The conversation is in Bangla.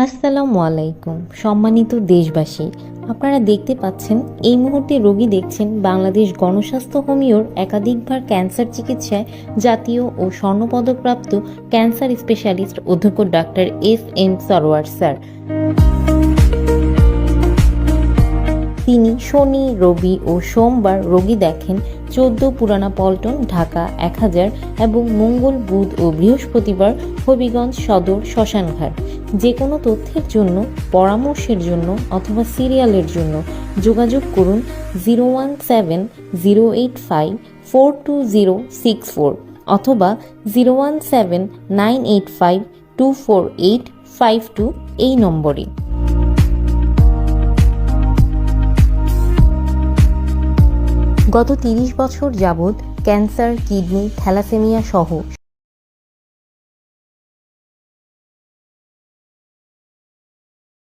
আসসালামু আলাইকুম সম্মানিত দেশবাসী, আপনারা দেখতে পাচ্ছেন এই মুহূর্তে রোগী দেখছেন বাংলাদেশ গণস্বাস্থ্য হোমিওর একাধিকবার ক্যান্সার চিকিৎসায় জাতীয় ও স্বর্ণপদকপ্রাপ্ত ক্যান্সার স্পেশালিস্ট অধ্যক্ষ ডাক্তার এস.এম. সরোয়ার স্যার। তিনি শনি, রবি ও সোমবার রোগী দেখেন 14 পুরানা পল্টন, ঢাকা 1000 এবং মঙ্গল, বুধ ও বৃহস্পতিবার হবিগঞ্জ সদর শ্মশানঘাট। যে কোনো তথ্যের জন্য, পরামর্শের জন্য অথবা সিরিয়ালের জন্য যোগাযোগ করুন 017-085-42064 অথবা 017-985-24852 এই নম্বরে। গত 30 বছর যাবৎ ক্যান্সার, কিডনি, থ্যালাসেমিয়া সহ